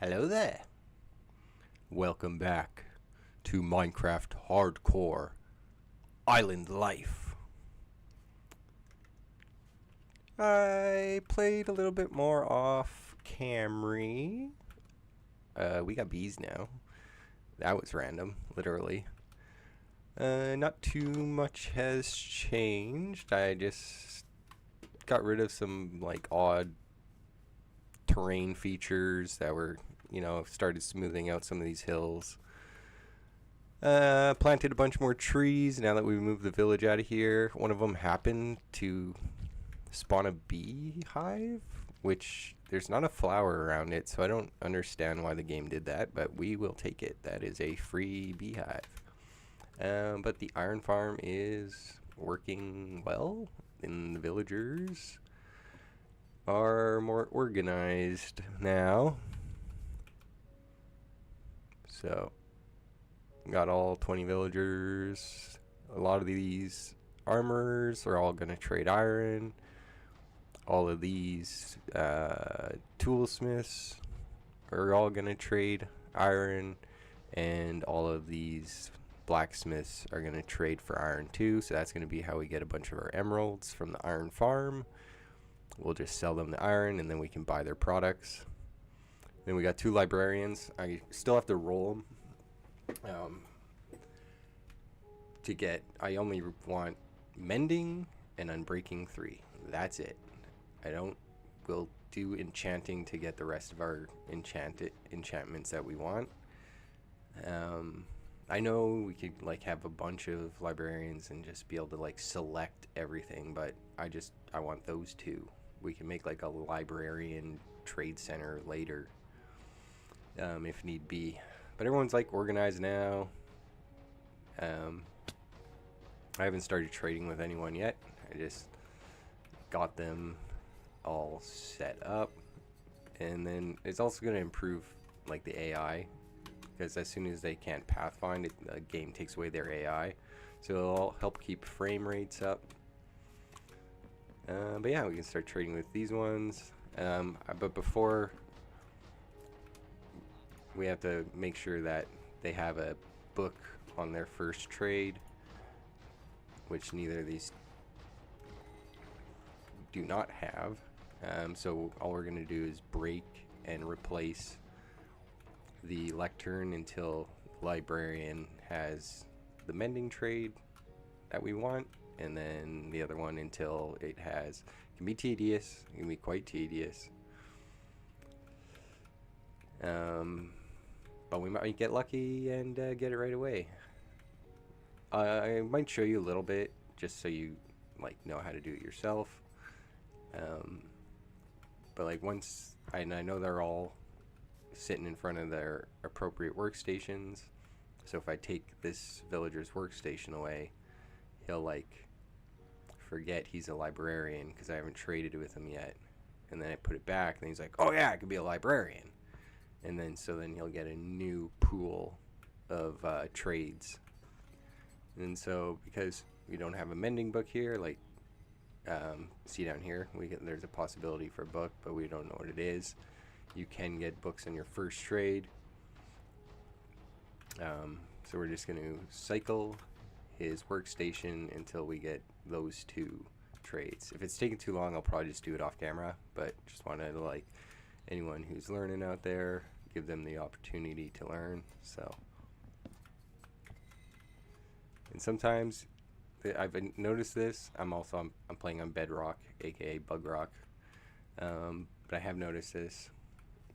Hello there. Welcome back to Minecraft Hardcore Island Life. I played a little bit more off Camry. We got bees now. That was random, literally. Not too much has changed. I just got rid of some like odd terrain features that were, started smoothing out some of these hills. Planted a bunch more trees now that we moved the village out of here. One of them happened to spawn a beehive, which there's not a flower around it, so I don't understand why the game did that, but we will take it. That is a free beehive. But the iron farm is working well, and the villagers are more organized now. So, got all 20 villagers. A lot of these armors are all going to trade iron. All of these toolsmiths are all going to trade iron. And all of these blacksmiths are going to trade for iron too. So that's going to be how we get a bunch of our emeralds from the iron farm. We'll just sell them the iron and then we can buy their products. Then we got 2 librarians. I still have to roll them. To get, I only want mending and unbreaking 3. That's it. We'll do enchanting to get the rest of our enchantments that we want. I know we could like have a bunch of librarians and just be able to like select everything, but I want those 2. We can make like a librarian trade center later, if need be. But everyone's like organized now. I haven't started trading with anyone yet. I just got them all set up, and then it's also going to improve like the AI, because as soon as they can't pathfind it, the game takes away their AI, so it'll help keep frame rates up. But yeah, we can start trading with these ones. But before, we have to make sure that they have a book on their first trade, which neither of these do not have. So all we're going to do is break and replace the lectern until the librarian has the mending trade that we want, and then the other one until it can be tedious. It can be quite tedious. But we might get lucky and get it right away. I might show you a little bit just so you like know how to do it yourself. But like once I know they're all sitting in front of their appropriate workstations, so if I take this villager's workstation away, he'll like forget he's a librarian because I haven't traded with him yet. And then I put it back and he's like, oh yeah, I could be a librarian. And then then he'll get a new pool of trades. And so because we don't have a mending book here, like see down here, there's a possibility for a book, but we don't know what it is. You can get books on your first trade. So we're just going to cycle his workstation until we get those 2 trades. If it's taking too long, I'll probably just do it off camera, but just wanted to like anyone who's learning out there, give them the opportunity to learn. So, and sometimes I've noticed this. I'm playing on Bedrock, aka Bug Rock, but I have noticed this.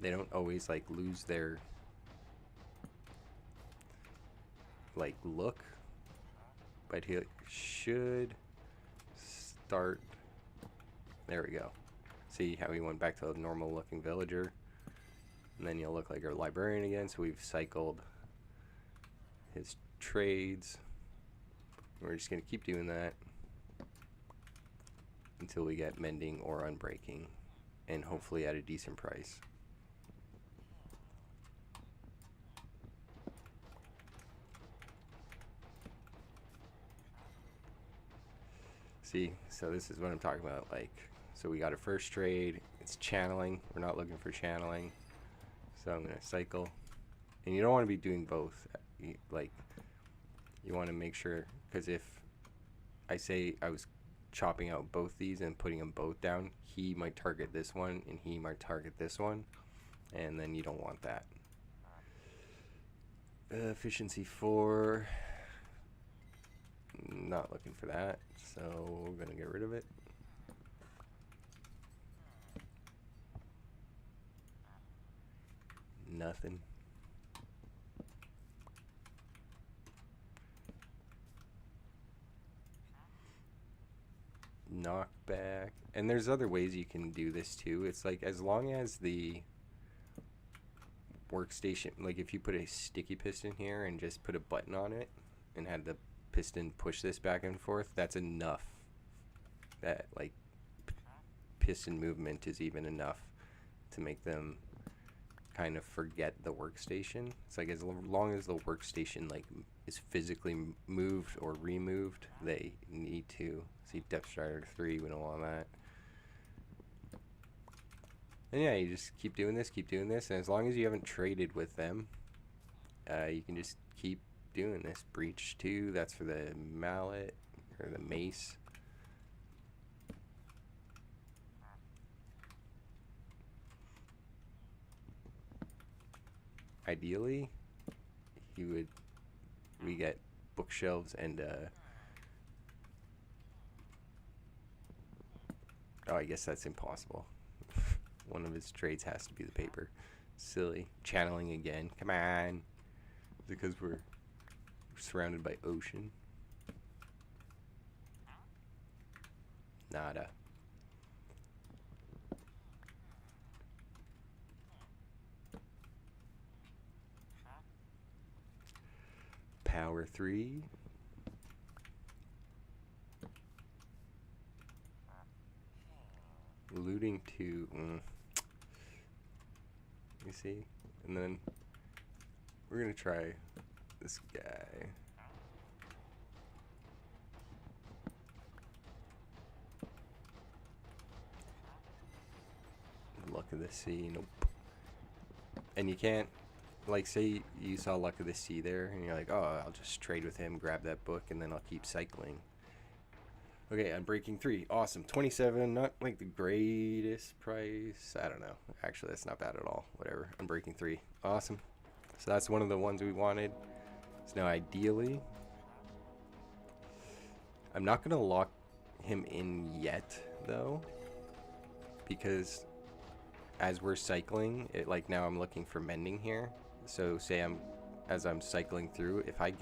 They don't always like lose their like look, but he should start. There we go. See how he went back to a normal looking villager, and then you'll look like a librarian again. So we've cycled his trades. We're just going to keep doing that until we get mending or unbreaking, and hopefully at a decent price. See, so this is what I'm talking about. Like, so we got a first trade. It's channeling. We're not looking for channeling. So I'm gonna cycle, and you don't want to be doing both. Like, you want to make sure, because if I say I was chopping out both these and putting them both down, he might target this one and he might target this one, and then you don't want that. Efficiency 4, not looking for that, so we're gonna get rid of it. Nothing. Knockback. And there's other ways you can do this too. It's like, as long as the workstation, like if you put a sticky piston here and just put a button on it and had the piston push this back and forth, that's enough. That like piston movement is even enough to make them kind of forget the workstation. It's like, as long as the workstation like is physically moved or removed, they need to see Depth Strider 3. We don't want that. And yeah, you just keep doing this, and as long as you haven't traded with them, you can just keep doing this. Breach 2, that's for the mallet or the mace. Ideally, we get bookshelves and oh, I guess that's impossible. One of his trades has to be the paper. Silly. Channeling again. Come on. Because we're surrounded by ocean. Nada. Power 3. Looting 2. You see? And then we're gonna try this guy. Luck of the Sea. Nope. And you can't, like, say you saw Luck of the Sea there and you're like, oh, I'll just trade with him, grab that book, and then I'll keep cycling. Okay, Unbreaking 3. Awesome. 27, not like the greatest price. I don't know. Actually, that's not bad at all. Whatever. Unbreaking 3. Awesome. So that's one of the ones we wanted. So now, ideally, I'm not going to lock him in yet, though, because as we're cycling, like now I'm looking for mending here. So say as I'm cycling through, if I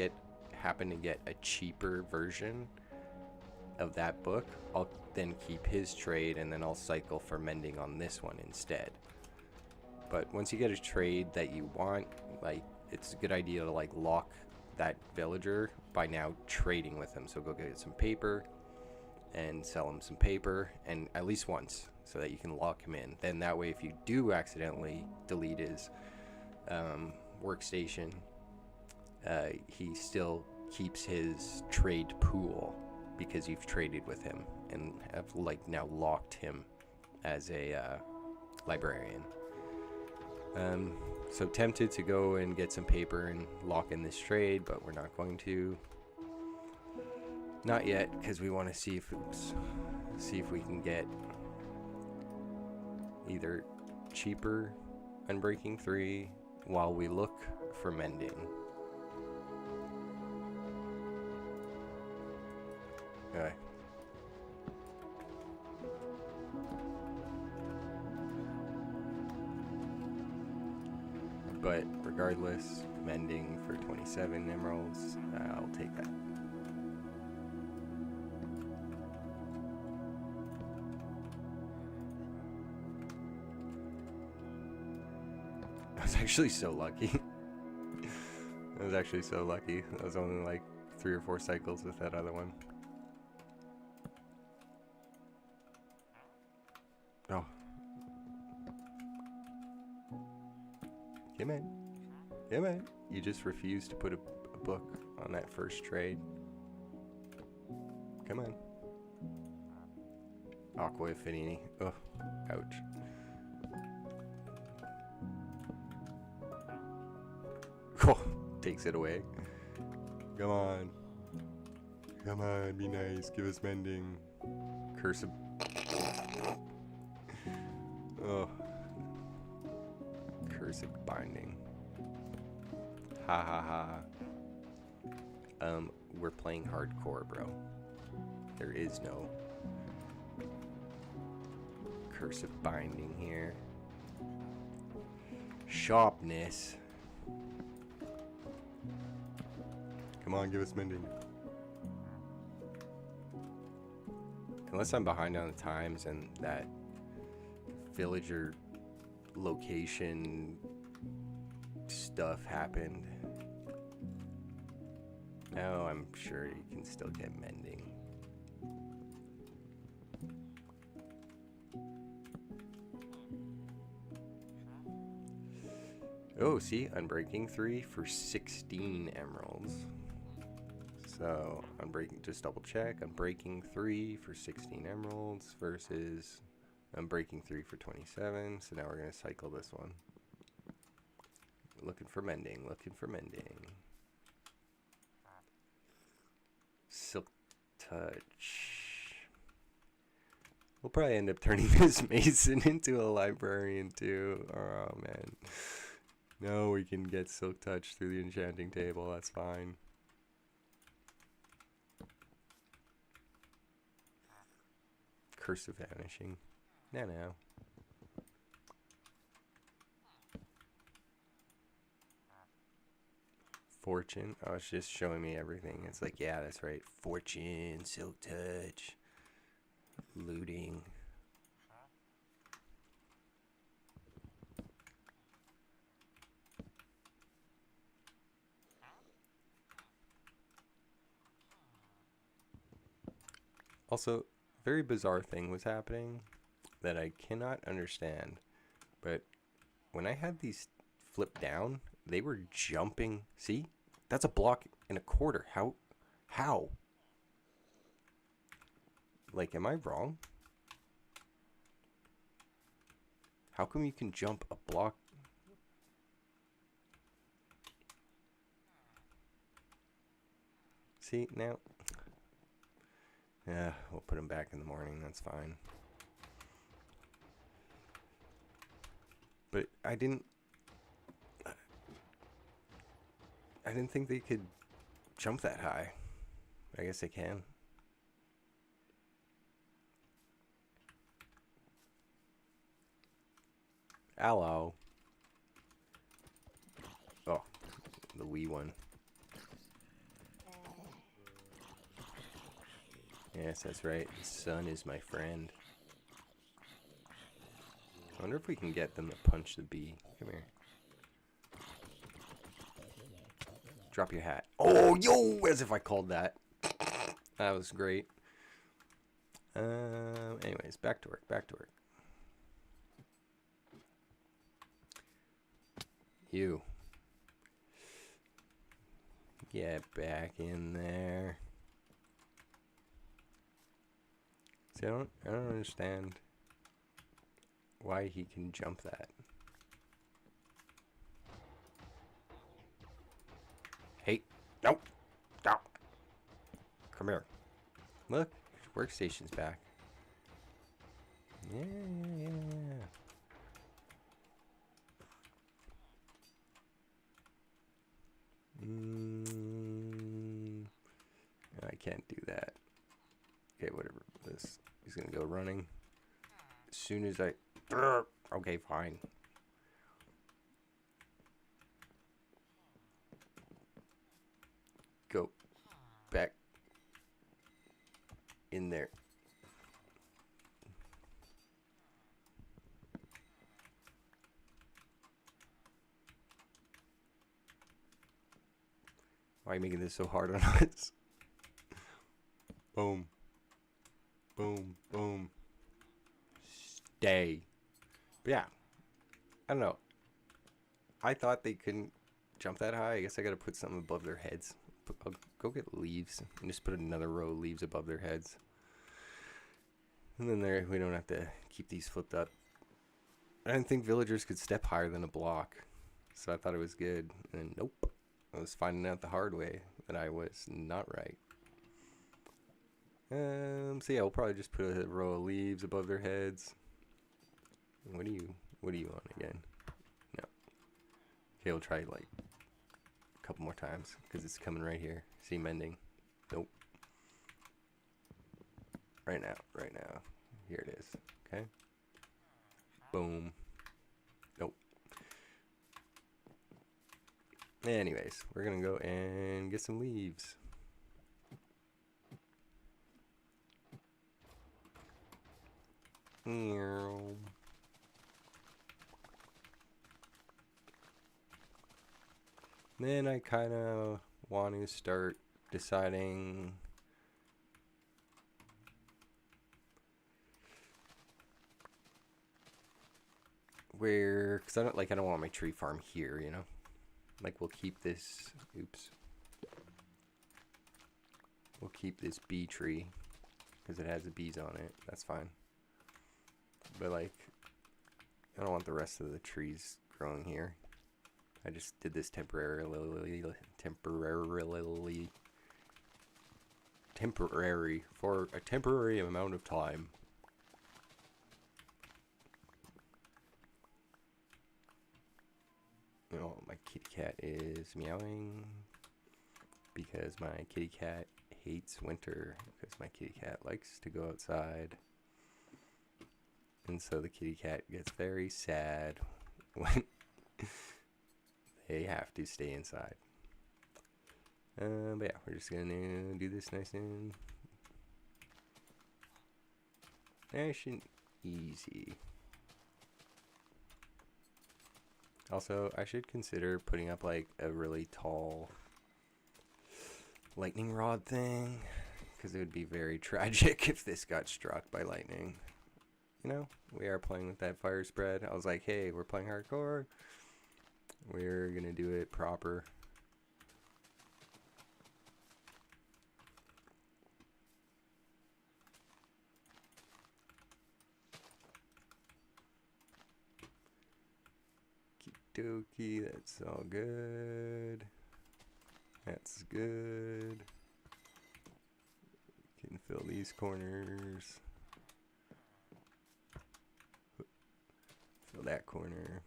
happen to get a cheaper version of that book, I'll then keep his trade and then I'll cycle for mending on this one instead. But once you get a trade that you want, like, it's a good idea to like lock that villager by now trading with him. So go get some paper and sell him some paper, and at least once, so that you can lock him in. Then that way, if you do accidentally delete his workstation, he still keeps his trade pool because you've traded with him and have like now locked him as a librarian. So tempted to go and get some paper and lock in this trade, but we're not going to. Not yet, because we want to see if we can get either cheaper Unbreaking 3 while we look for mending. Okay. But regardless, mending for 27 emeralds, I'll take that. I was actually so lucky. I was actually so lucky. I was only like 3 or 4 cycles with that other one. Oh. Come in. Come in. You just refused to put a book on that first trade. Come on. Aqua Affinity. Oh, ouch. Takes it away. Come on. Come on, be nice. Give us mending. Curse of... Oh. Curse of binding. Ha ha ha. We're playing hardcore, bro. There is no curse of binding here. Sharpness. Come on, give us mending. Unless I'm behind on the times and that villager location stuff happened. No, I'm sure you can still get mending. Oh, see, Unbreaking 3 for 16 emeralds. So, Unbreaking, just double check. Unbreaking 3 for 16 emeralds versus Unbreaking 3 for 27. So now we're going to cycle this one. Looking for mending, looking for mending. Silk Touch. We'll probably end up turning this Mason into a librarian too. Oh man. No, we can get Silk Touch through the enchanting table. That's fine. Curse of Vanishing. No. Fortune. Oh, it's just showing me everything. It's like, yeah, that's right. Fortune, Silk Touch, looting. Also, very bizarre thing was happening that I cannot understand. But when I had these flipped down, they were jumping. See? That's a block and a quarter. How? Like, am I wrong? How come you can jump a block? See, now. Yeah, we'll put them back in the morning. That's fine. But I didn't think they could jump that high. I guess they can. Hello. Oh, the wee one. Yes, that's right. The sun is my friend. I wonder if we can get them to punch the bee. Come here. Drop your hat. Oh, yo! As if I called that. That was great. Anyways, back to work. You. Get back in there. See, I don't understand why he can jump that. Hey, no. Come here. Look, workstation's back. Yeah. I can't do that. Okay, whatever. He's gonna go running. As soon as I... Okay, fine. Go back in there. Why are you making this so hard on us? Boom. Boom. Boom. Stay. But yeah. I don't know. I thought they couldn't jump that high. I guess I gotta put something above their heads. I'll go get leaves and just put another row of leaves above their heads. And then there, we don't have to keep these flipped up. I didn't think villagers could step higher than a block. So I thought it was good. And nope. I was finding out the hard way that I was not right. So yeah, we'll probably just put a row of leaves above their heads. What do you want again? No. Okay, we'll try like a couple more times because it's coming right here. See, mending. Nope. Right now. Here it is. Okay. Boom. Nope. Anyways, we're gonna go and get some leaves. Then I kind of want to start deciding where, because I don't want my tree farm here, you know. Like we'll keep this. Oops. We'll keep this bee tree because it has the bees on it. That's fine. But like, I don't want the rest of the trees growing here. I just did this temporary for a temporary amount of time. Oh, my kitty cat is meowing because my kitty cat hates winter because my kitty cat likes to go outside. And so the kitty cat gets very sad when they have to stay inside. But yeah, we're just gonna do this nice and easy. Also, I should consider putting up like a really tall lightning rod thing, because it would be very tragic if this got struck by lightning. You know, we are playing with that fire spread. I was like, hey, we're playing hardcore. We're gonna do it proper. Okie dokie, that's all good. That's good. Can fill these corners. Fill that corner.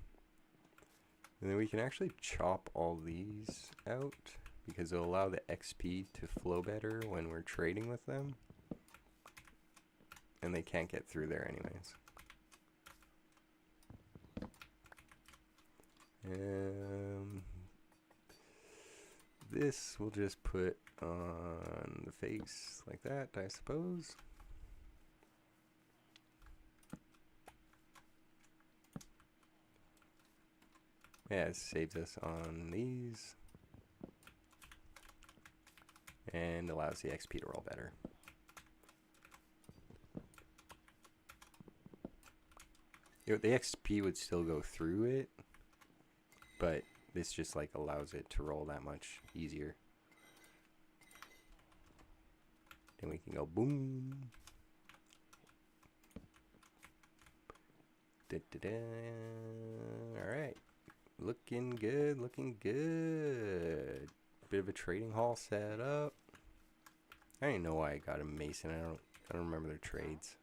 And then we can actually chop all these out because it'll allow the XP to flow better when we're trading with them. And they can't get through there anyways. This we'll just put on the face like that, I suppose. Yeah, it saves us on these. And allows the XP to roll better. You know, the XP would still go through it, but this just like allows it to roll that much easier. Then we can go boom. Da, da, da. All right, looking good, looking good. Bit of a trading hall set up. I don't even know why I got a mason. I don't remember their trades.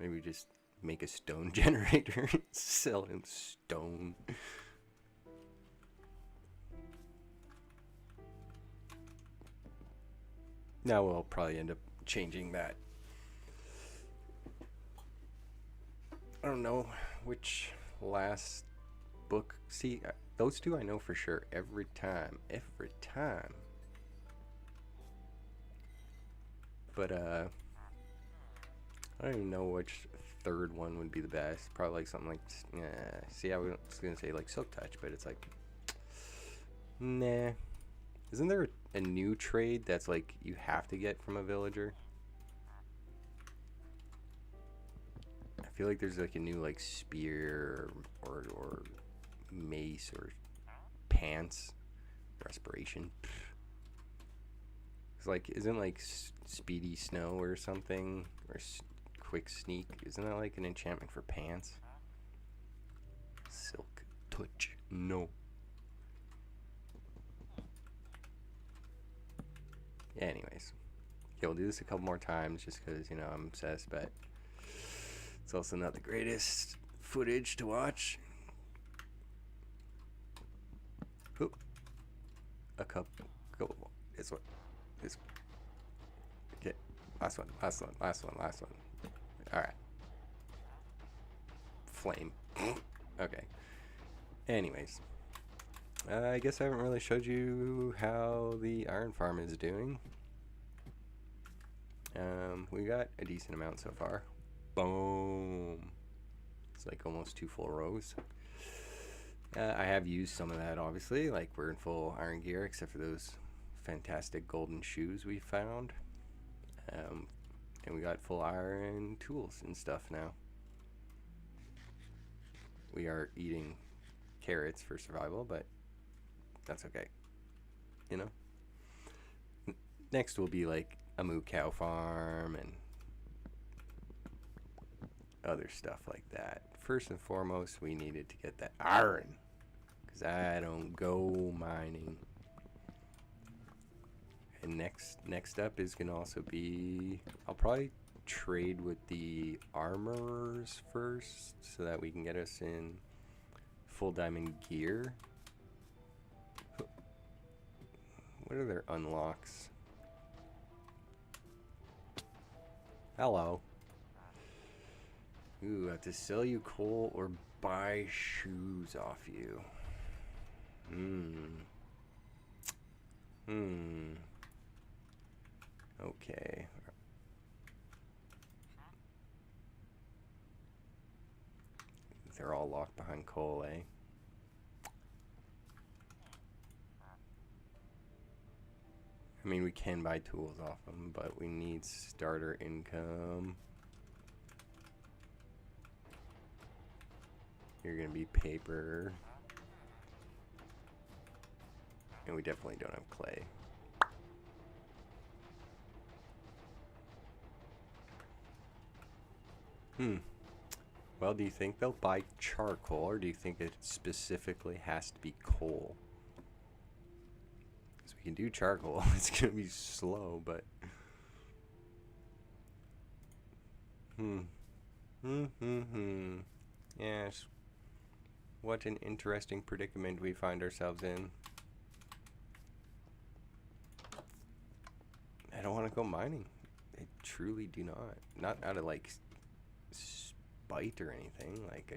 Maybe just make a stone generator and sell him stone. Now we'll probably end up changing that. I don't know which last book. See, those two I know for sure every time. But I don't even know which third one would be the best. Probably like something like, see, I was gonna say like Silk Touch, but it's like, nah. Isn't there a new trade that's like you have to get from a villager? I feel like there's like a new like spear or mace or pants, respiration. It's like, isn't like speedy snow or something, or quick sneak, isn't that like an enchantment for pants? Silk touch. No. Anyways. Okay, we'll do this a couple more times just because, you know, I'm obsessed, but it's also not the greatest footage to watch. Oop. A cup. Go. This one. This one. Okay. Last one. Last one. Last one. Last one. Alright. Flame. Okay. Anyways. I guess I haven't really showed you how the iron farm is doing. We got a decent amount so far. Boom. It's like almost 2 full rows. I have used some of that, obviously. Like, we're in full iron gear, except for those fantastic golden shoes we found. And we got full iron tools and stuff now. We are eating carrots for survival, but that's okay. You know? Next will be like a moo cow farm and other stuff like that. First and foremost, we needed to get that iron, because I don't go mining. And next up is gonna also be, I'll probably trade with the armorers first so that we can get us in full diamond gear. What are their unlocks? Hello. Ooh, I have to sell you coal or buy shoes off you. Okay. They're all locked behind coal, eh? I mean, we can buy tools off them, but we need starter income. You're gonna be paper. And we definitely don't have clay. Well, do you think they'll buy charcoal, or do you think it specifically has to be coal? Because we can do charcoal. It's gonna be slow, but... Yes. What an interesting predicament we find ourselves in. I don't want to go mining. I truly do not. Not out of like spite or anything. Like,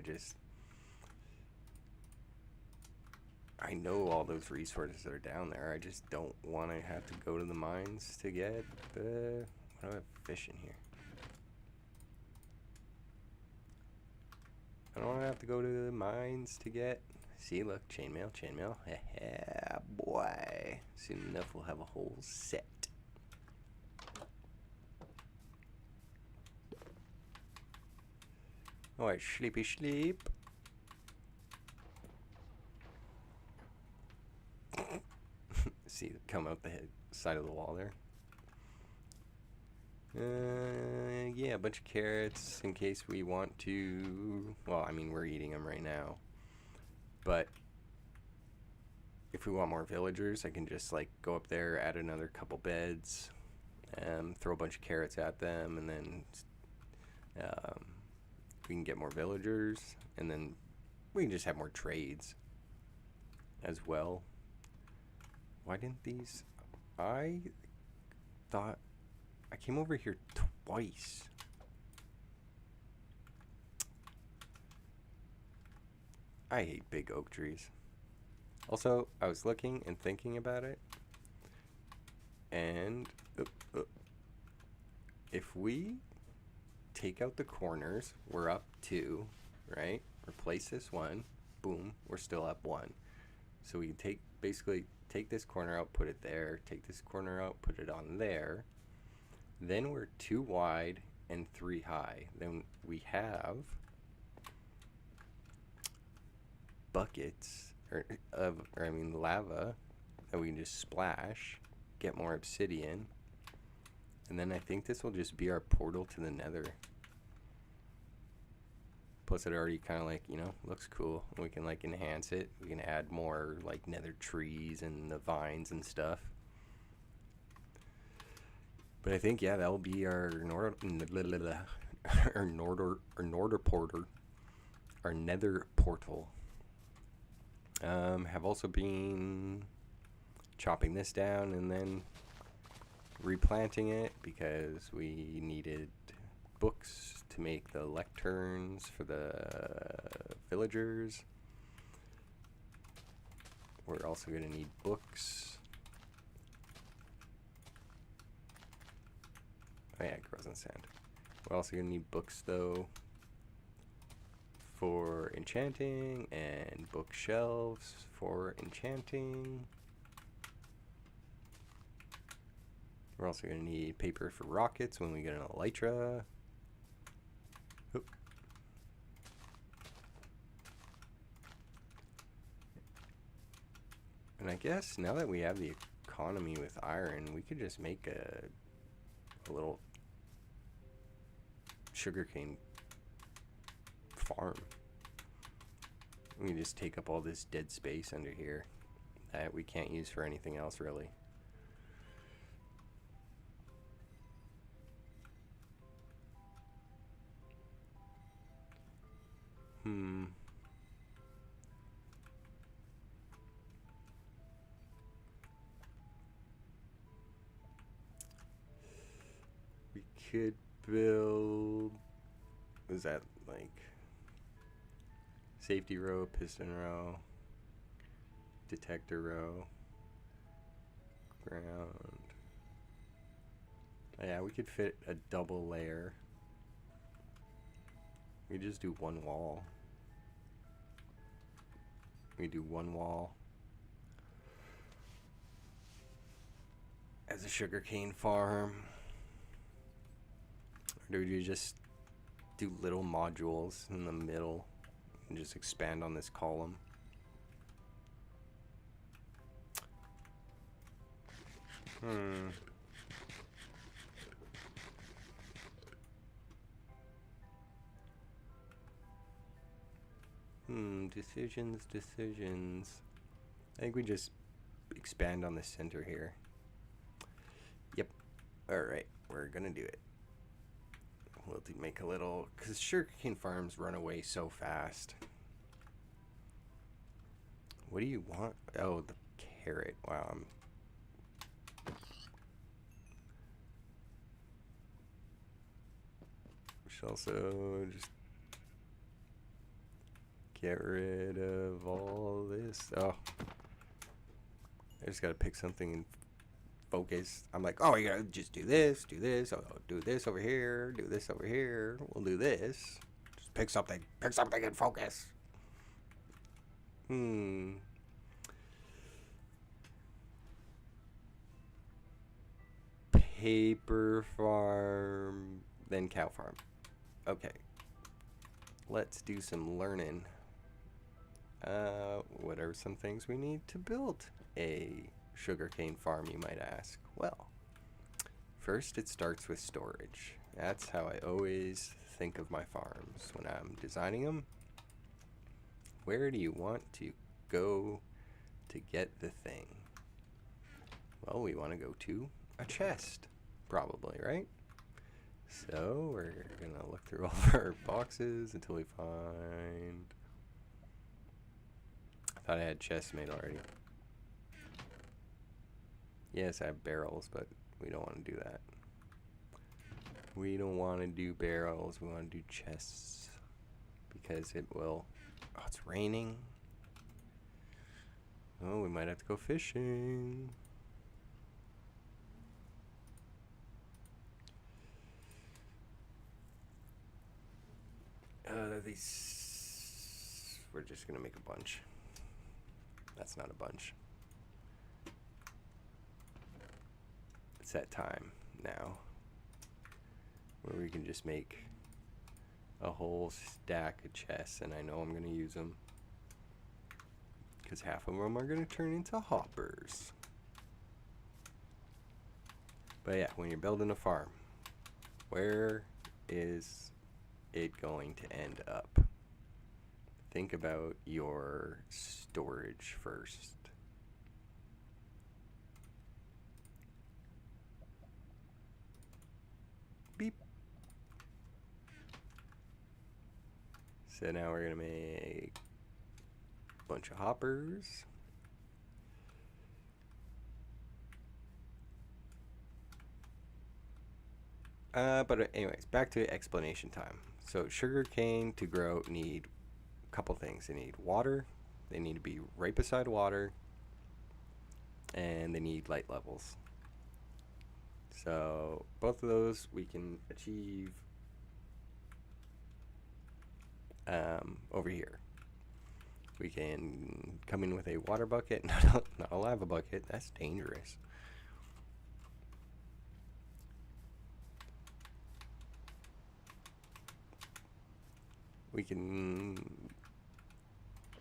I know all those resources that are down there. I just don't want to have to go to the mines to get the... What do I have fish in here? I don't want to have to go to the mines to get... See, look, chainmail, chainmail. Yeah, boy. Soon enough we'll have a whole set. Alright, sleepy sleep. See, come out the side of the wall there. Yeah, a bunch of carrots in case we want to... Well, I mean, we're eating them right now. But if we want more villagers, I can just, like, go up there, add another couple beds, throw a bunch of carrots at them, and then we can get more villagers, and then we can just have more trades as well. Why didn't these... I thought... I came over here twice. I hate big oak trees. Also, I was looking and thinking about it, and if we take out the corners, we're up 2, right? Replace this 1, boom, we're still up 1. So we can basically take this corner out, put it there, take this corner out, put it on there. Then we're 2 wide and 3 high. Then we have buckets, or I mean lava, that we can just splash, get more obsidian, and then I think this will just be our portal to the nether. Plus, it already kind of like, looks cool. We can like enhance it. We can add more like nether trees and the vines and stuff. But I think, yeah, that'll be our Norder Porter, our nether portal. Have also been chopping this down and then replanting it because we needed books to make the lecterns for the villagers. We're also going to need books. Oh yeah, it grows on sand. We're also going to need books though for enchanting, and bookshelves for enchanting. We're also going to need paper for rockets when we get an elytra. Oop. And I guess now that we have the economy with iron, we could just make a little sugarcane farm. We can just take up all this dead space under here that we can't use for anything else really. We could build, is that like safety row, piston row, detector row, ground. Yeah, we could fit a double layer. We just do one wall. We do one wall as a sugarcane farm. Or do you just do little modules in the middle and just expand on this column? Decisions. I think we just expand on the center here. Yep. Alright, we're gonna do it. We'll make a little, because sugarcane farms run away so fast. What do you want? Oh, the carrot. Wow. We should also just get rid of all this. Oh. I just gotta pick something and focus. I'm like, oh, you gotta just do this, oh, do this over here, do this over here. We'll do this. Just pick something and focus. Paper farm, then cow farm. Okay. Let's do some learning. What are some things we need to build a sugarcane farm, you might ask? Well, first it starts with storage. That's how I always think of my farms when I'm designing them. Where do you want to go to get the thing? Well, we want to go to a chest, probably, right? So we're gonna look through all of our boxes until we find... I thought I had chests made already. Yes, I have barrels, but we don't want to do that. We don't want to do barrels, we want to do chests. Because it will... Oh, it's raining. Oh, we might have to go fishing. These... We're just gonna make a bunch. That's not a bunch. It's that time now where we can just make a whole stack of chests, and I know I'm gonna use them because half of them are gonna turn into hoppers. But yeah, when you're building a farm, where is it going to end up? think about your storage first. Beep. So now we're gonna make a bunch of hoppers. But anyways, back to explanation time. So sugarcane to grow need a couple things. They need water. They need to be right beside water. And they need light levels. So both of those we can achieve over here. We can come in with a water bucket, not a lava bucket. That's dangerous. We can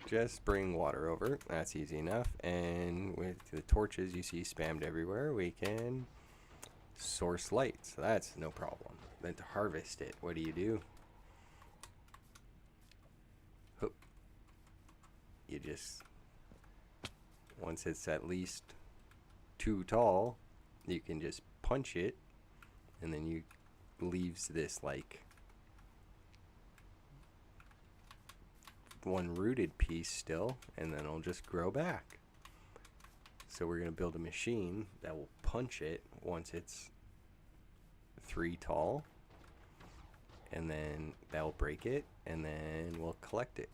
just bring water over. That's easy enough. And with the torches you see spammed everywhere, we can source light. So that's no problem. Then to harvest it, what do? You just, once it's at least too tall, you can just punch it, and then you leaves this like one rooted piece still, and then it'll just grow back. So we're gonna build a machine that will punch it once it's 3 tall, and then that'll break it, and then we'll collect it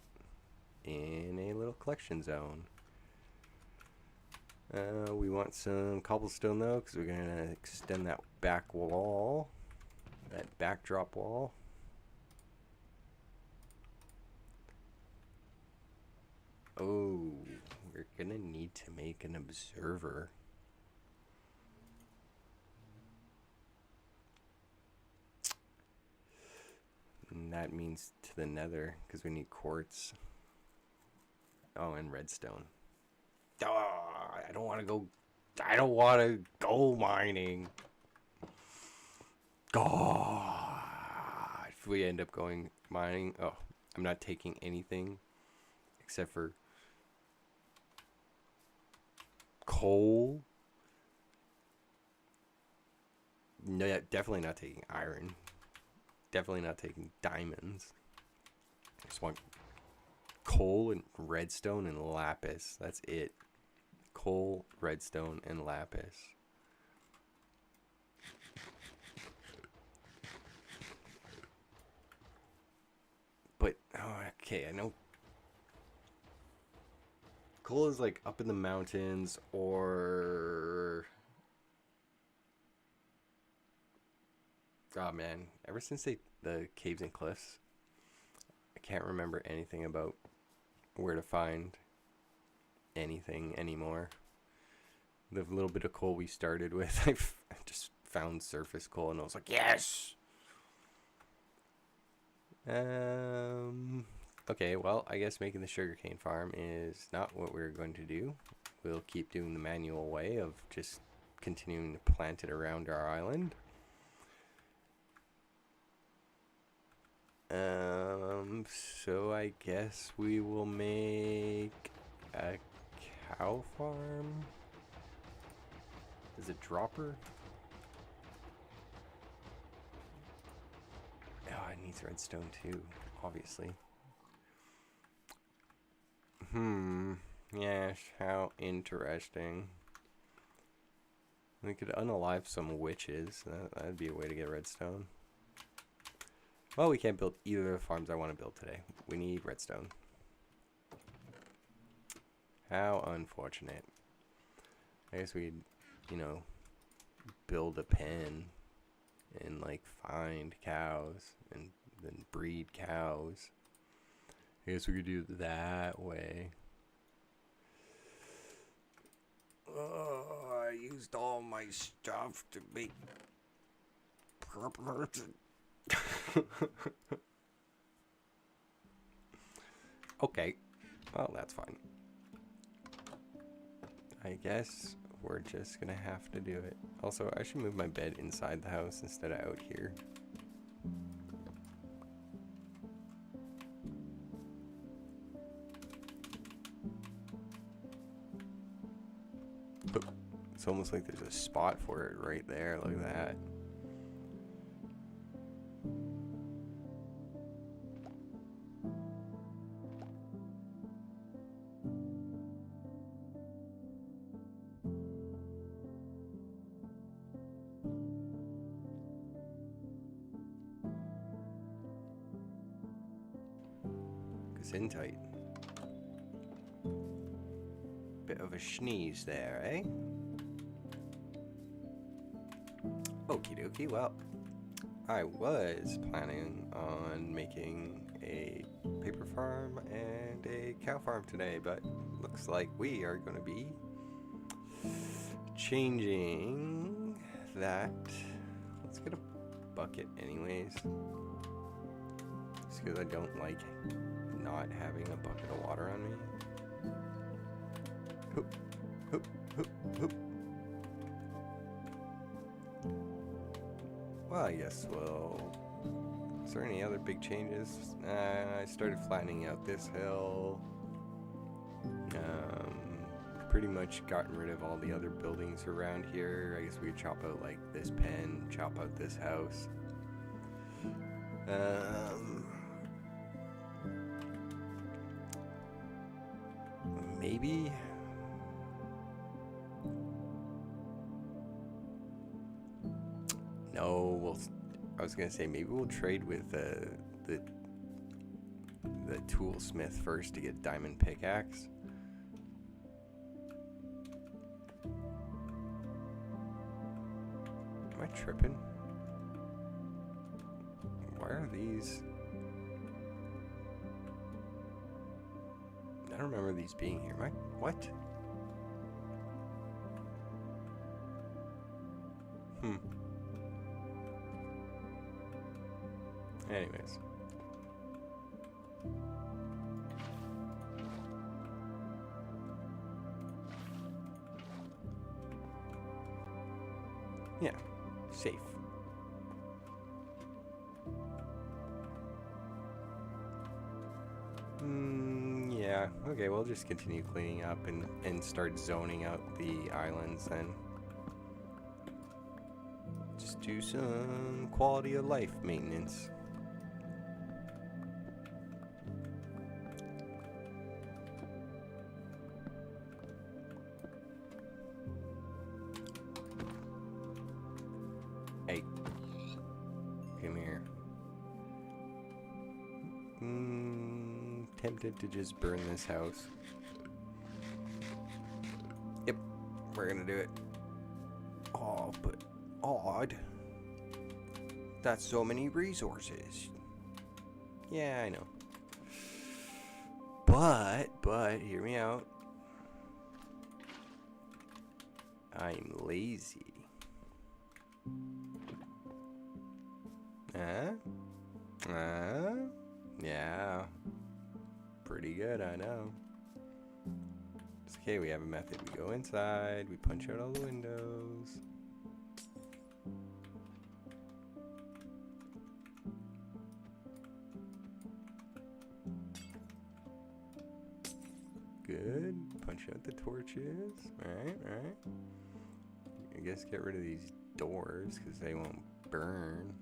in a little collection zone. We want some cobblestone though, because we're gonna extend that back wall, that backdrop wall. Oh, we're gonna need to make an observer. And that means to the nether, because we need quartz. Oh, and redstone. I don't want to go. I don't want to go mining. God, if we end up going mining, oh, I'm not taking anything except for coal. No, yeah, definitely not taking iron. Definitely not taking diamonds. I just want coal and redstone and lapis. That's it. Coal, redstone, and lapis. But, oh, okay, I know coal is like up in the mountains, or oh man, ever since the caves and cliffs, I can't remember anything about where to find anything anymore. The little bit of coal we started with, I just found surface coal, and I was like, yes. Okay, well, I guess making the sugarcane farm is not what we're going to do. We'll keep doing the manual way of just continuing to plant it around our island. So I guess we will make a cow farm. Is it dropper? Oh, it needs redstone too, obviously. Yes, how interesting. We could unalive some witches. That'd be a way to get redstone. Well, we can't build either of the farms I want to build today. We need redstone. How unfortunate. I guess we'd, you know, build a pen and like find cows and then breed cows. I guess we could do it that way. Oh, I used all my stuff to make purple. Okay, well, that's fine. I guess we're just gonna have to do it. Also, I should move my bed inside the house instead of out here. It's almost like there's a spot for it right there. Look at that. Gesundheit. Bit of a sneeze there, eh? Okie dokie, well, I was planning on making a paper farm and a cow farm today, but looks like we are going to be changing that. Let's get a bucket anyways, just because I don't like not having a bucket of water on me. Hoop, hoop, hoop, hoop. Well, I guess is there any other big changes? I started flattening out this hill. Pretty much gotten rid of all the other buildings around here. I guess we could chop out like this pen, chop out this house. Maybe. No, I was gonna say maybe we'll trade with the toolsmith first to get diamond pickaxe. Am I tripping? Why are these? I don't remember these being here. What? Anyways. Yeah, safe. Yeah, okay, we'll just continue cleaning up and start zoning out the islands then. Just do some quality of life maintenance. Hey, come here. Tempted to just burn this house. Yep, we're gonna do it. Oh, but odd. That's so many resources. Yeah, I know. But, hear me out. I'm lazy. Yeah. Pretty good, I know. It's okay, we have a method. We go inside, we punch out all the windows. Good. Punch out the torches. Alright. I guess get rid of these doors because they won't burn.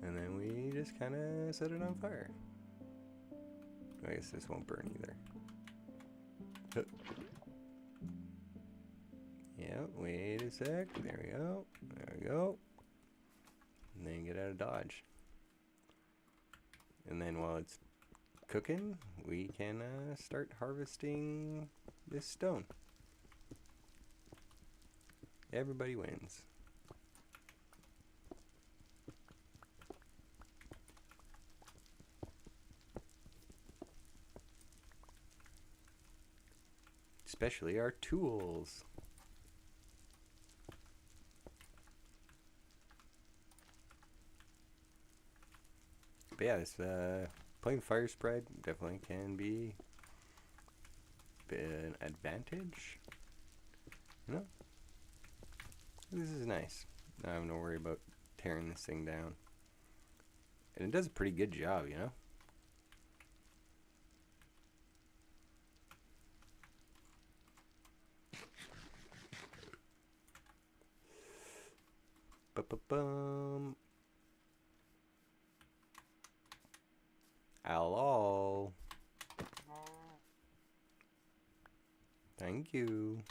And then we just kind of set it on fire. I guess this won't burn either. Yeah, wait a sec. There we go. There we go. And then get out of Dodge. And then while it's cooking, we can start harvesting this stone. Everybody wins. Especially our tools. But yeah, this playing fire spread definitely can be an advantage. You know? This is nice. I don't have to worry about tearing this thing down. And it does a pretty good job, you know? Ba-ba-bum. Hello. Thank you.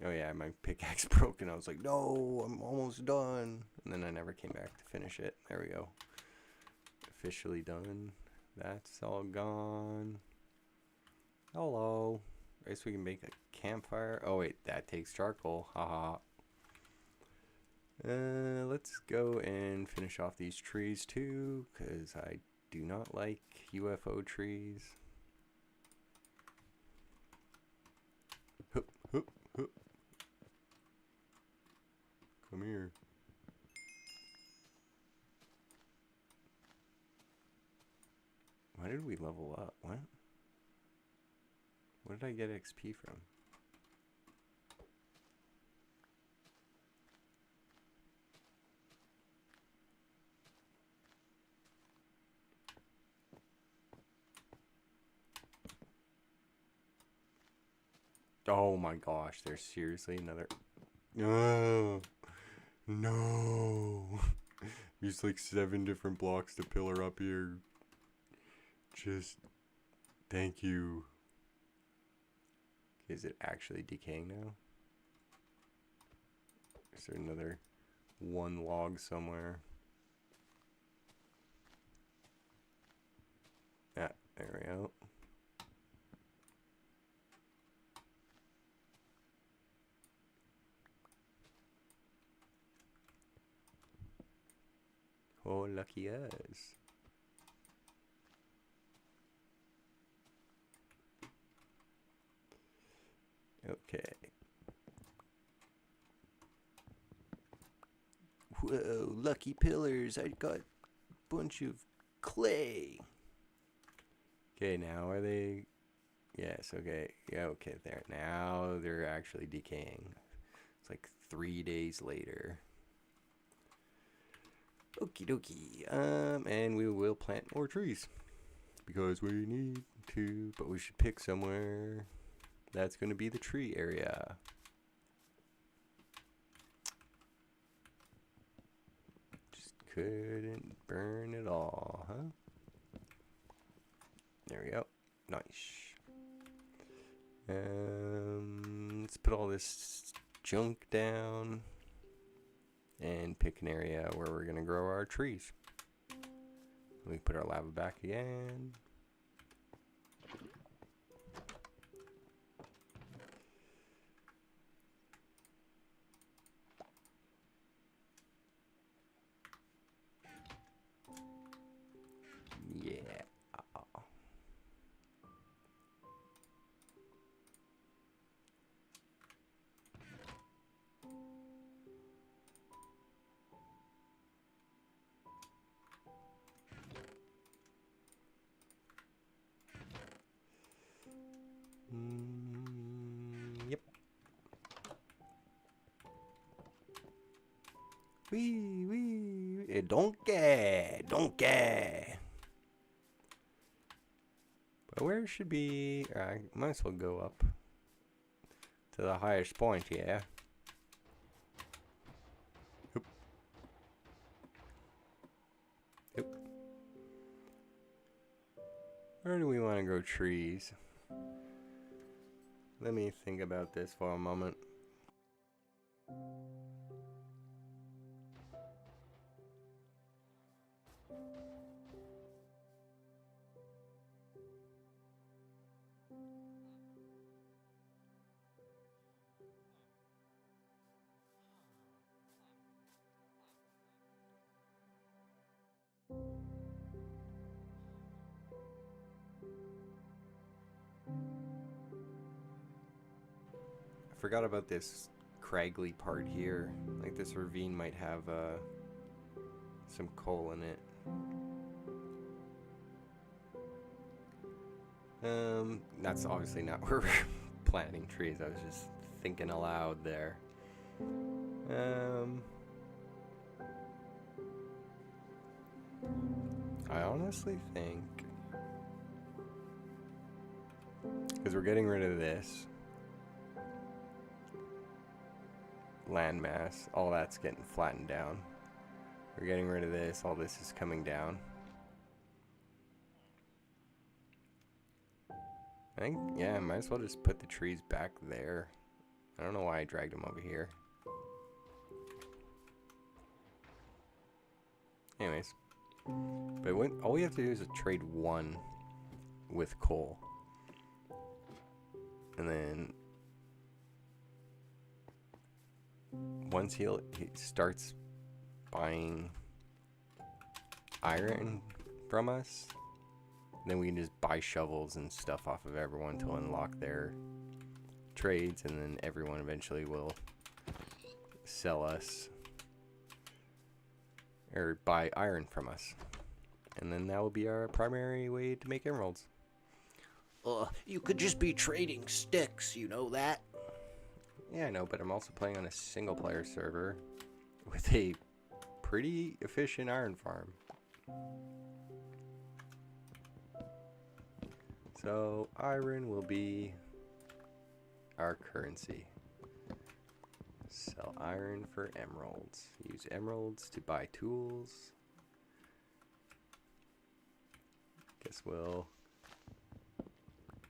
Oh yeah, my pickaxe broke and I was like, no, I'm almost done. And then I never came back to finish it. There we go. Officially done. That's all gone. Hello. I guess we can make a campfire. Oh wait, that takes charcoal. Haha. Let's go and finish off these trees too, because I do not like UFO trees. Hup, hup, hup. Come here. Why did we level up? What? What did I get XP from? Oh my gosh, there's seriously another... No! No! There's like 7 different blocks to pillar up here. Just... Thank you. Is it actually decaying now? Is there another 1 log somewhere? Ah, there we go. Oh, lucky us. Okay. Whoa, lucky pillars. I got a bunch of clay. Okay, now are they... Yes, okay. Yeah, okay, there. Now they're actually decaying. It's like 3 days later. Okie dokie. And we will plant more trees. Because we need to. But we should pick somewhere that's going to be the tree area. Just couldn't burn it all, huh? There we go. Nice. Let's put all this junk down and pick an area where we're gonna grow our trees. We put our lava back again. Yeah. Yep. Wee. Donkey. But where should be? I might as well go up to the highest point here. Yep. Where do we want to grow trees? Let me think about this for a moment. I forgot about this craggly part here. Like this ravine might have some coal in it. That's obviously not where we're planting trees. I was just thinking aloud there. I honestly think, because we're getting rid of this, landmass, all that's getting flattened down. We're getting rid of this. All this is coming down. I think, yeah, I might as well just put the trees back there. I don't know why I dragged them over here. Anyways. But all we have to do is trade one with coal. And then once he starts buying iron from us, then we can just buy shovels and stuff off of everyone to unlock their trades, and then everyone eventually will sell us or buy iron from us. And then that will be our primary way to make emeralds. You could just be trading sticks, you know that? Yeah, I know, but I'm also playing on a single player server with a pretty efficient iron farm. So iron will be our currency. Sell iron for emeralds. Use emeralds to buy tools. Guess we'll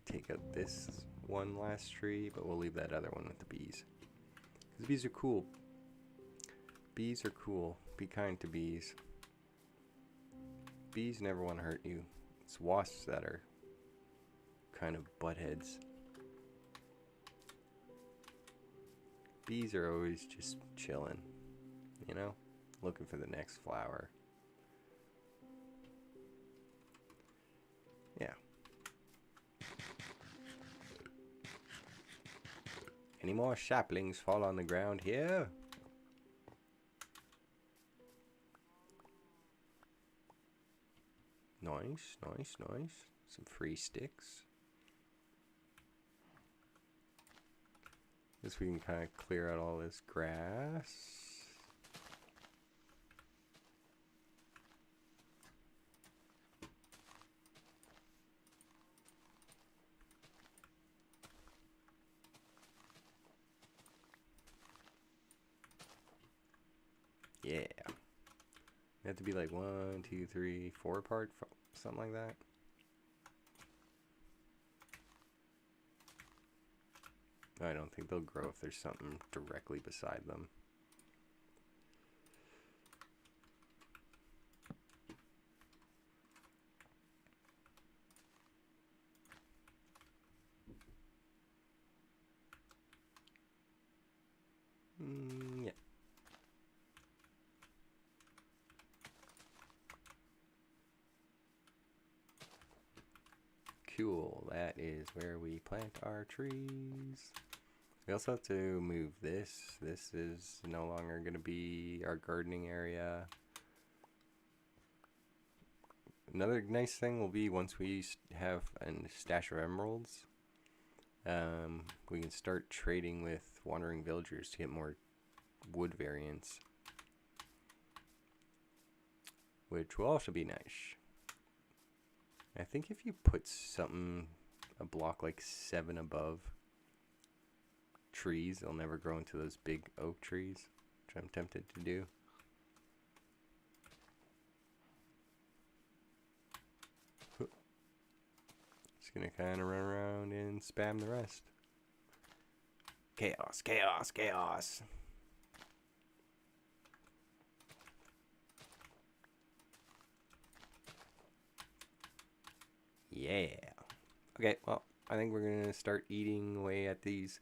take out this one last tree, but we'll leave that other one with the bees. Because bees are cool. Bees are cool. Be kind to bees. Bees never want to hurt you. It's wasps that are kind of buttheads. Bees are always just chilling, you know, looking for the next flower. Yeah. Any more saplings fall on the ground here? Nice, nice, nice. Some free sticks. Guess we can kind of clear out all this grass. Yeah. They have to be like 1, 2, 3, 4 apart, something like that. I don't think they'll grow if there's something directly beside them. Yeah. Cool. That is where we plant our trees. We also have to move this. This is no longer going to be our gardening area. Another nice thing will be once we have a stash of emeralds, we can start trading with wandering villagers to get more wood variants, which will also be nice. I think if you put something, a block like 7 above trees, they'll never grow into those big oak trees, which I'm tempted to do. Just gonna kind of run around and spam the rest. Chaos, chaos, chaos. Yeah. Okay, well, I think we're gonna start eating away at these.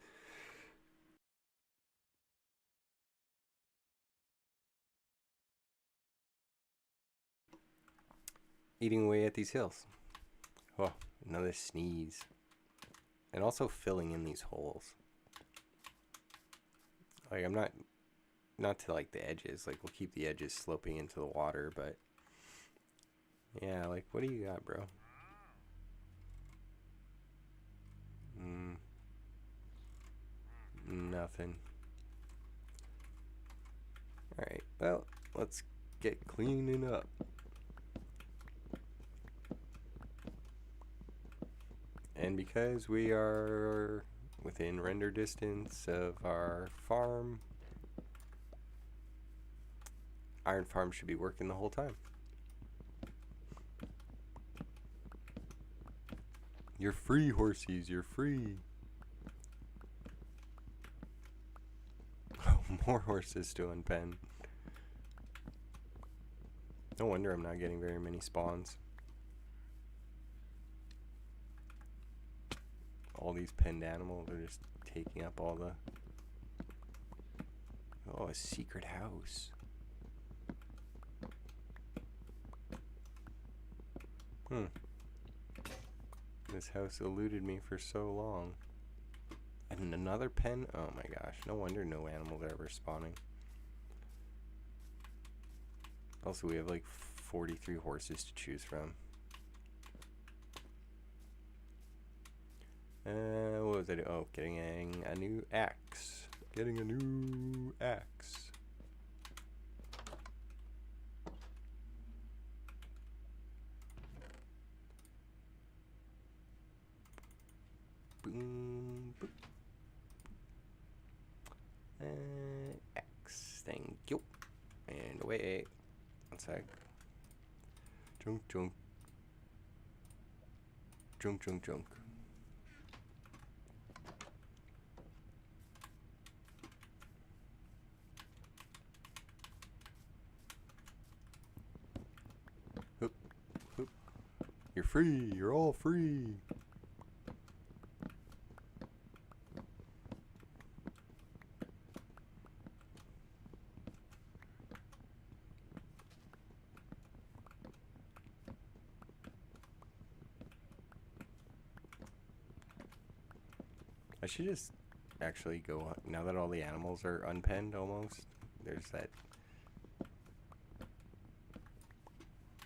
Eating away at these hills. Oh, another sneeze. And also filling in these holes. Like, I'm not to like the edges. Like, we'll keep the edges sloping into the water, but yeah, like, what do you got, bro? Nothing. Alright, well, let's get cleaning up. And because we are within render distance of our farm, Iron Farm should be working the whole time. You're free, horsies. You're free. Oh, more horses to unpen. No wonder I'm not getting very many spawns. All these penned animals are just taking up all the... Oh, a secret house. This house eluded me for so long. And another pen? Oh my gosh. No wonder no animals are ever spawning. Also, we have like 43 horses to choose from. What was I doing? Oh, getting a new axe. Getting a new axe. Boom, boop. Axe. Thank you. And away. One sec. Junk, junk. Junk, junk, junk. Hoop, hoop. You're free. You're all free. I should just actually go, now that all the animals are unpenned almost, there's that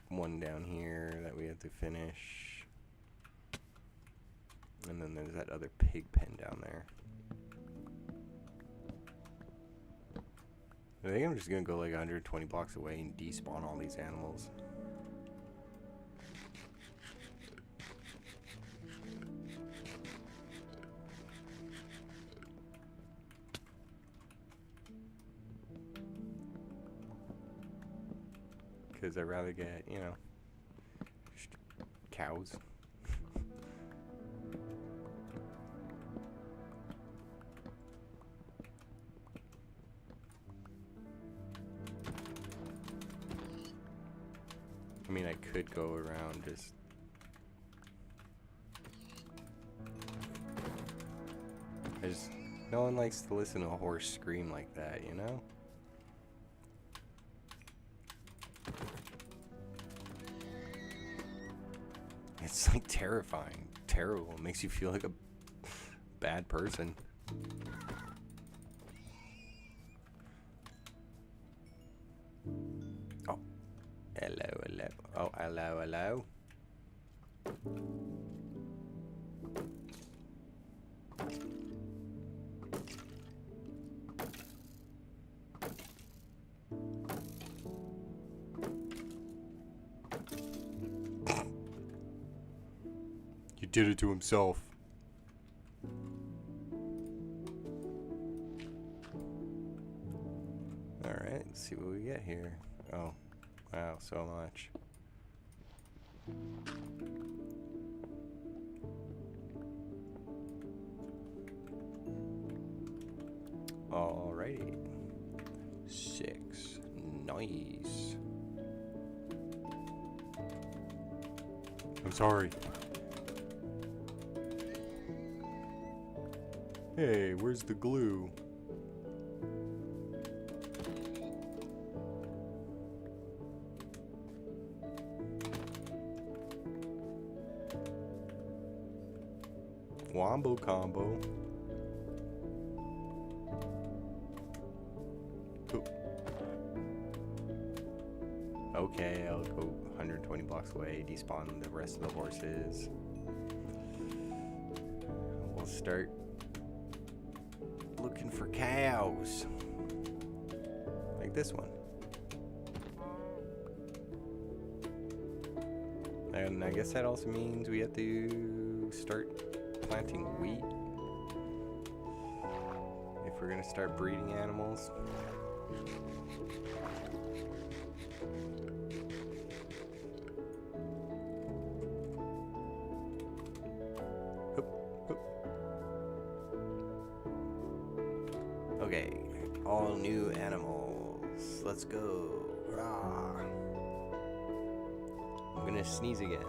one down here that we have to finish. And then there's that other pig pen down there. I think I'm just going to go like 120 blocks away and despawn all these animals. Because I'd rather get, you know, cows. I mean, I could go around just... No one likes to listen to a horse scream like that, you know? It's like terrifying, terrible. It makes you feel like a bad person. Oh, hello, hello. Oh, hello, hello. He did it to himself. Alright, let's see what we get here. Oh, wow, so much. Alrighty. 6. Nice. I'm sorry. Hey, where's the glue? Wombo combo. Oop. Okay, I'll go 120 blocks away, despawn the rest of the horses. We'll start looking for cows. Like this one. And I guess that also means we have to start planting wheat if we're gonna start breeding animals. Okay, all new animals. Let's go. Rah. I'm gonna sneeze again.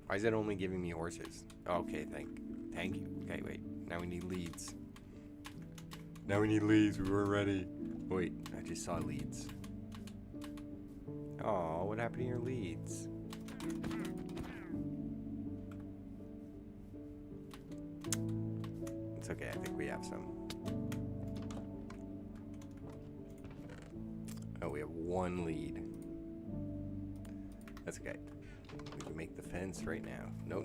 Why is it only giving me horses? Okay, thank you. Okay, wait. Now we need leads. Now we need leads. We weren't ready. Wait, I just saw leads. Oh, what happened to your leads? It's okay. I think we have some. Oh, we have one lead. That's okay. We can make the fence right now. No.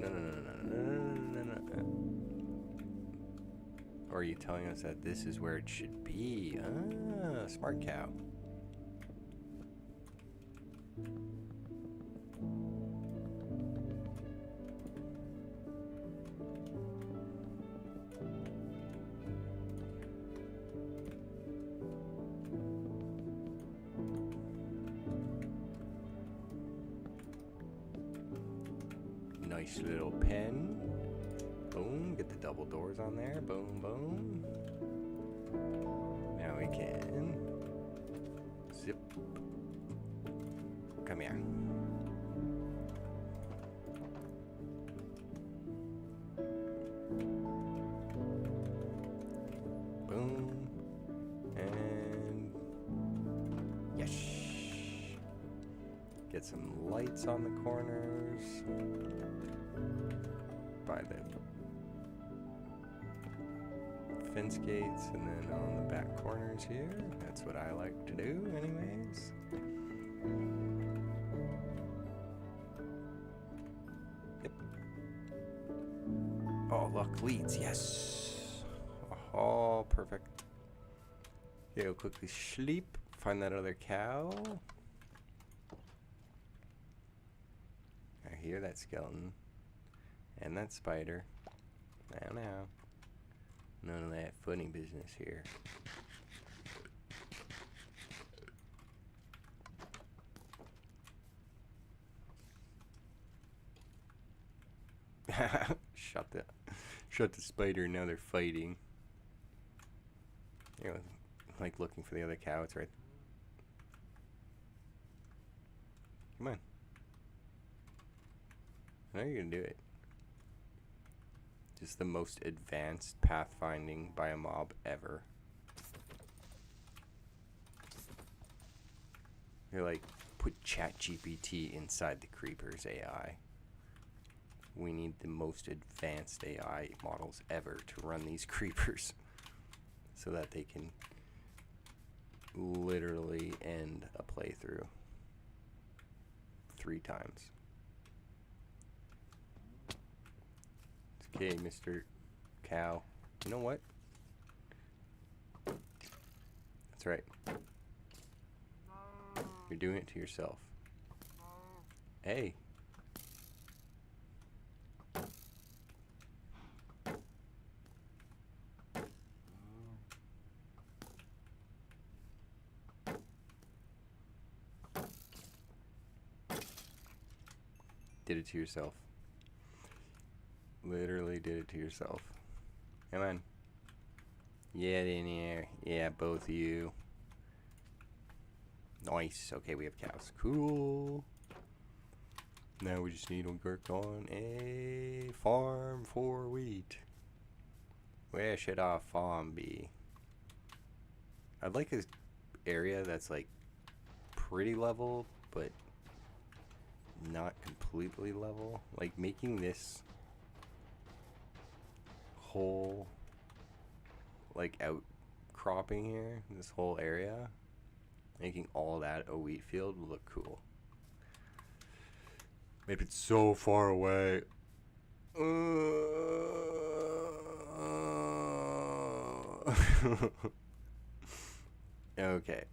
Or are you telling us that this is where it should be? Ah, smart cow. Nice little pen. Boom, get the double doors on there. Boom, boom. Now we can zip. Come here. Boom. And yes. Get some lights on the corners. By the fence gates, and then on the back corners here. That's what I like to do anyways. Yep. Oh, look, leads, yes. Oh, perfect. Okay, we'll quickly sleep, find that other cow. I hear that skeleton. And that spider. Now. None of that funny business here. Shut the spider, now they're fighting. You know, like looking for the other cow, it's right. Come on. I know you're gonna do it. Just the most advanced pathfinding by a mob ever. You're like, put ChatGPT inside the Creepers AI. We need the most advanced AI models ever to run these creepers so that they can literally end a playthrough 3 times. Okay, Mr. Cow. You know what? That's right. You're doing it to yourself. Hey. Did it to yourself. Literally did it to yourself. Come on. Get in here. Yeah, both of you. Nice. Okay, we have cows. Cool. Now we just need to work on a farm for wheat. Where should our farm be? I'd like an area that's like pretty level, but not completely level. Like making this whole like out cropping here, this whole area, making all that a wheat field would look cool. Maybe it's so far away. Okay.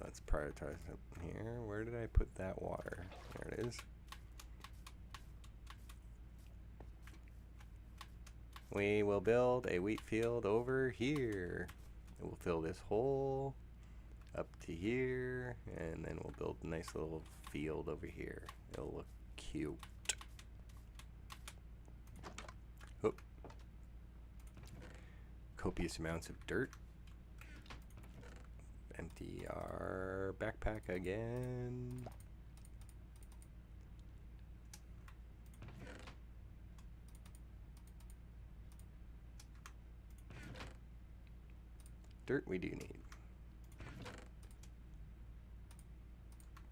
Let's prioritize it here. Where did I put that water? There it is. We will build a wheat field over here. It will fill this hole up to here, and then we'll build a nice little field over here. It'll look cute. Oh. Copious amounts of dirt. Empty our backpack again. Dirt we do need.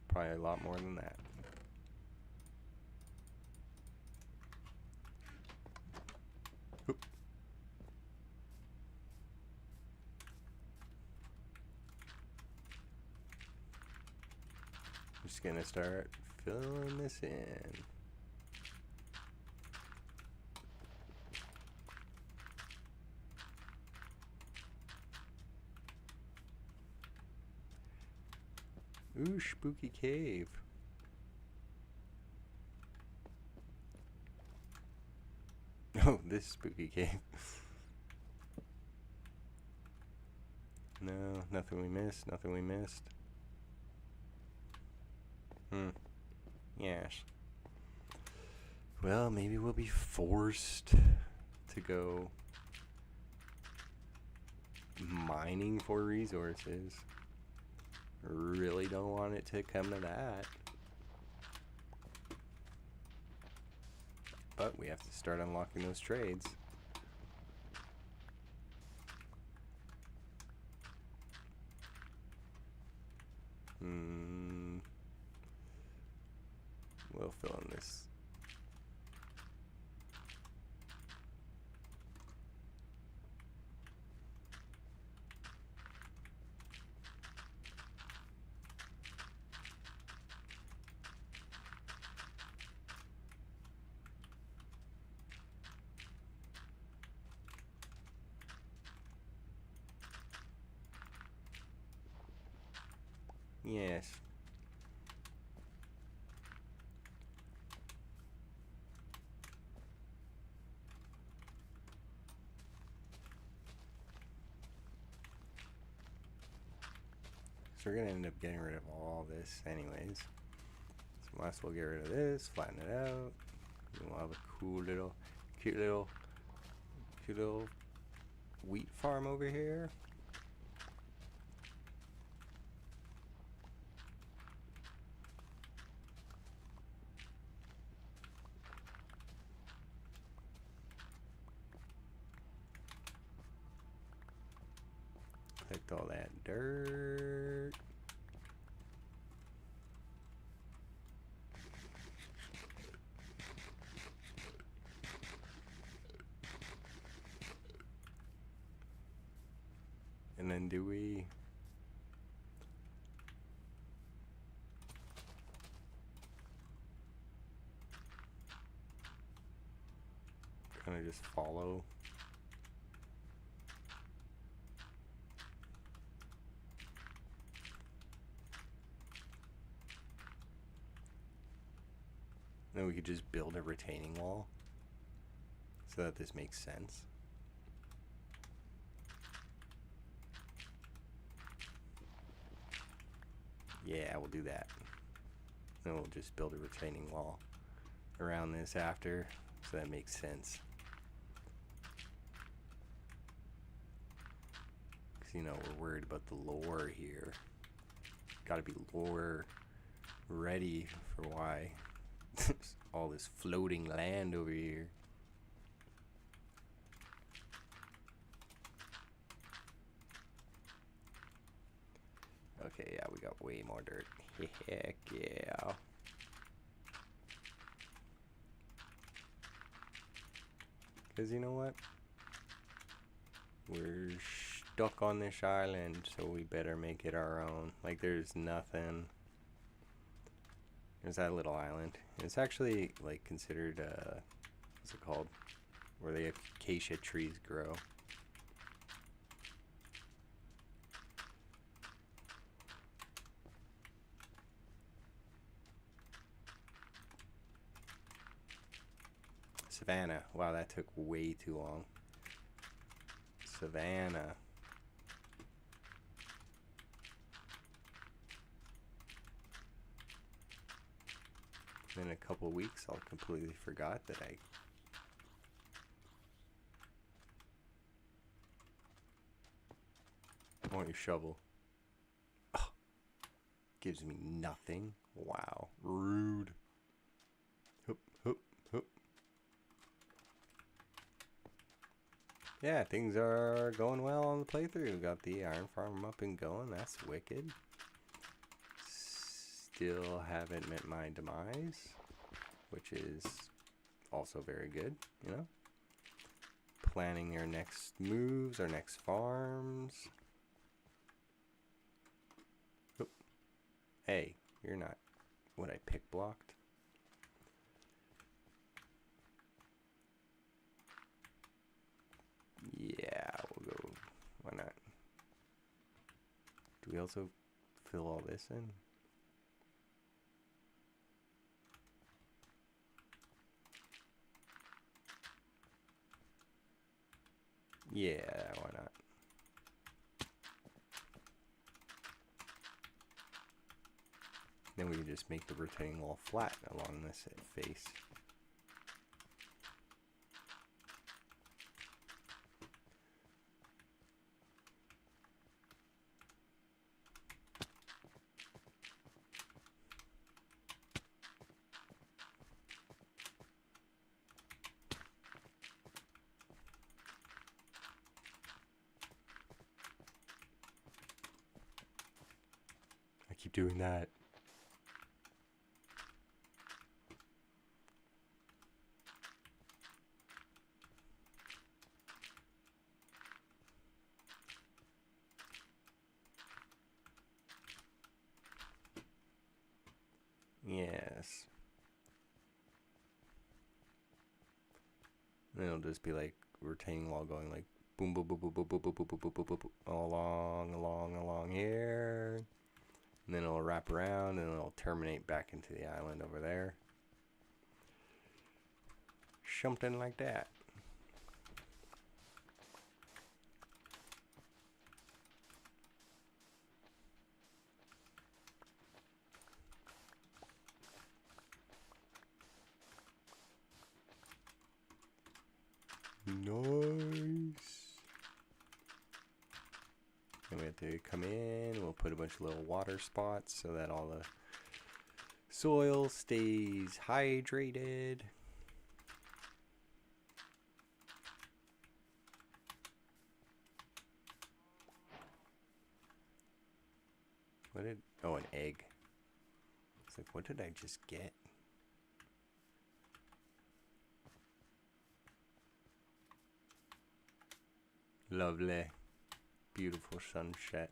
Probably a lot more than that. Oop. Just gonna start filling this in. Ooh, spooky cave. Oh, this spooky cave. No, nothing we missed, nothing we missed. Yes. Well, maybe we'll be forced to go mining for resources. Really don't want it to come to that. But we have to start unlocking those trades. We'll fill in this. Yes. So we're gonna end up getting rid of all this anyways. So might as well get rid of this, flatten it out. And we'll have a cute little wheat farm over here. Collect all that dirt. And then do we kind of just follow? Then we could just build a retaining wall so that this makes sense. Yeah, we'll do that. Then we'll just build a retaining wall around this after, so that makes sense. Because, you know, we're worried about the lore here. Gotta be lore ready for why there's all this floating land over here. Okay, yeah, we got way more dirt. Heck yeah. Because you know what? We're stuck on this island, so we better make it our own. Like, there's nothing. There's that little island. It's actually, like, considered, what's it called? Where the acacia trees grow. Savannah. Wow, that took way too long. Savannah. In a couple weeks, I'll completely forgot that I... want your shovel. Oh, gives me nothing. Wow. Rude. Hoop, hoop, hoop. Yeah, things are going well on the playthrough. Got the iron farm up and going. That's wicked. Still haven't met my demise, which is also very good, you know? Planning their next moves, our next farms. Oop. Hey, you're not what I pick blocked. Yeah, we'll go. Why not? Do we also fill all this in? Yeah, why not? Then we can just make the retaining wall flat along this face. I keep doing that. Yes. Then it'll just be like retaining wall going like boom, boom, boom, boom, boom, boom, boom, boom, boom, boom, boom, boom, boom, along here. And then it'll wrap around and it'll terminate back into the island over there. Something like that. Nice. And we have to come in. We'll put a bunch of little water spots so that all the soil stays hydrated. What did... oh, an egg. It's like, what did I just get? Lovely. Beautiful sunset.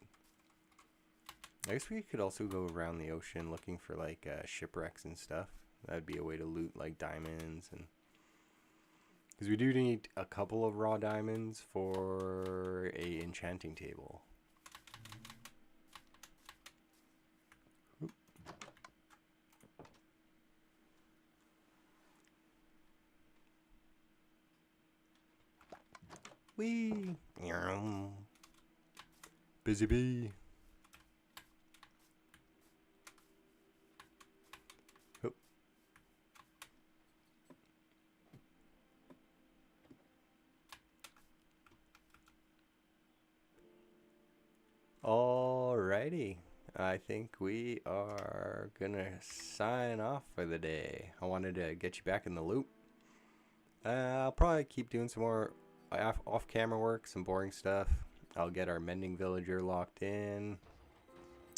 I guess we could also go around the ocean looking for like shipwrecks and stuff. That'd be a way to loot like diamonds, and because we do need a couple of raw diamonds for a enchanting table. Wee. Busy bee. Oop. Alrighty. I think we are gonna sign off for the day. I wanted to get you back in the loop. I'll probably keep doing some more off-camera work, some boring stuff. I'll get our mending villager locked in.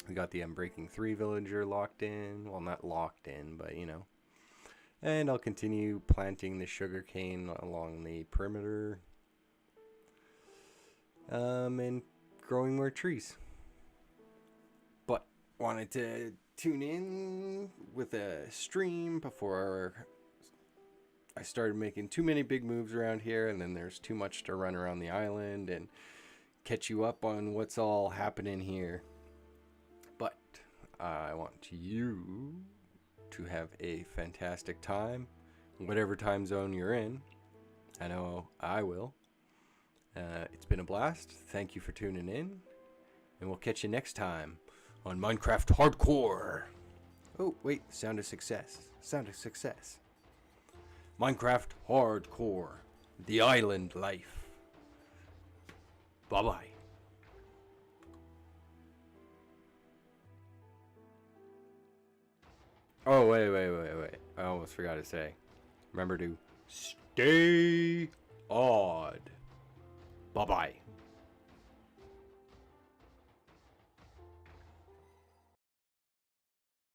We got the Unbreaking 3 villager locked in. Well, not locked in, but you know. And I'll continue planting the sugarcane along the perimeter. And growing more trees. But wanted to tune in with a stream before I started making too many big moves around here, and then there's too much to run around the island and catch you up on what's all happening here. But I want you to have a fantastic time, whatever time zone you're in. I know I will. It's been a blast. Thank you for tuning in, and we'll catch you next time on Minecraft Hardcore. Oh, wait, sound of success. Sound of success. Minecraft Hardcore. The Island Life. Bye-bye. Oh, wait. I almost forgot to say. Remember to stay odd. Bye-bye.